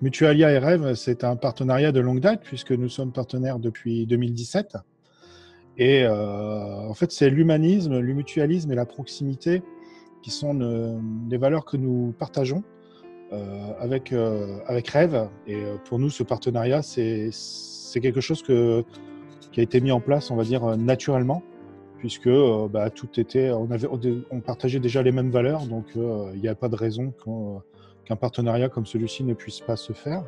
Mutualia et Rêve, c'est un partenariat de longue date puisque nous sommes partenaires depuis 2017. Et en fait, c'est l'humanisme, le mutualisme et la proximité qui sont les valeurs que nous partageons avec Rêve. Et pour nous, ce partenariat, c'est quelque chose qui a été mis en place, on va dire, naturellement, puisque tout était, on partageait déjà les mêmes valeurs, donc il n'y a pas de raison qu'un partenariat comme celui-ci ne puisse pas se faire.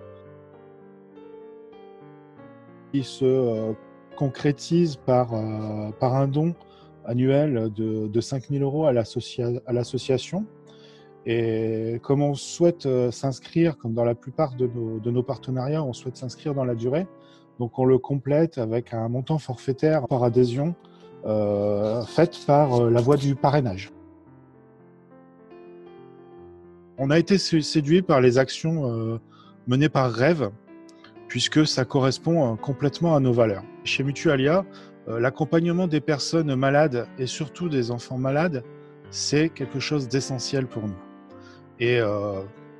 Il se concrétise par un don annuel de 5 000 € à l'association. Et comme on souhaite s'inscrire, comme dans la plupart de nos partenariats, on souhaite s'inscrire dans la durée, donc on le complète avec un montant forfaitaire par adhésion faite par la voie du parrainage. On a été séduit par les actions menées par Rêve, puisque ça correspond complètement à nos valeurs. Chez Mutualia, l'accompagnement des personnes malades et surtout des enfants malades, c'est quelque chose d'essentiel pour nous. Et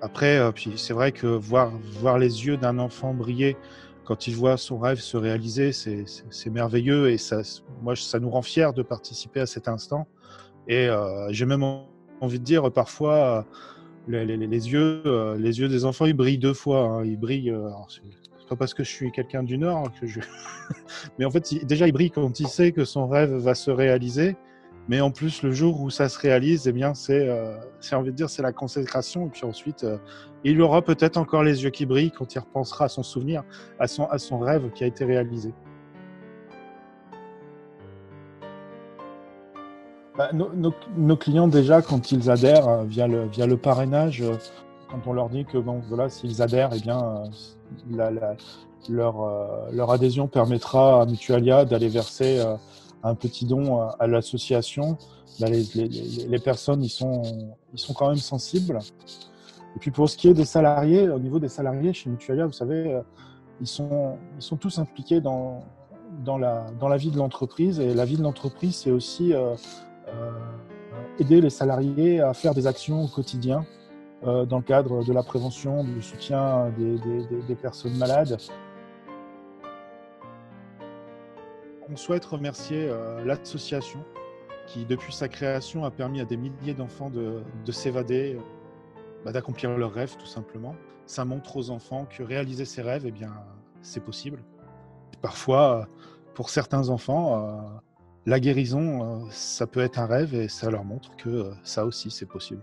après, puis c'est vrai que voir les yeux d'un enfant briller quand il voit son rêve se réaliser, c'est merveilleux et ça nous rend fiers de participer à cet instant. Et j'ai même envie de dire parfois, les yeux des enfants, ils brillent deux fois. Hein. Ils brillent. C'est pas parce que je suis quelqu'un du Nord que je. Mais en fait, déjà, il brille quand il sait que son rêve va se réaliser. Mais en plus, le jour où ça se réalise, eh bien, c'est envie de dire, c'est la consécration. Et puis ensuite, il aura peut-être encore les yeux qui brillent quand il repensera à son souvenir, à son rêve qui a été réalisé. Nos clients, déjà, quand ils adhèrent via le parrainage, quand on leur dit que bon, voilà, s'ils adhèrent, eh bien, leur adhésion permettra à Mutualia d'aller verser un petit don à l'association. Là, les personnes, ils sont quand même sensibles. Et puis pour ce qui est des salariés, au niveau des salariés chez Mutualia, vous savez, ils sont tous impliqués dans la vie de l'entreprise. Et la vie de l'entreprise, c'est aussi aider les salariés à faire des actions au quotidien dans le cadre de la prévention, du soutien des personnes malades. On souhaite remercier l'association qui, depuis sa création, a permis à des milliers d'enfants de s'évader, d'accomplir leurs rêves tout simplement. Ça montre aux enfants que réaliser ses rêves, eh bien, c'est possible. Parfois, pour certains enfants, la guérison, ça peut être un rêve et ça leur montre que ça aussi, c'est possible.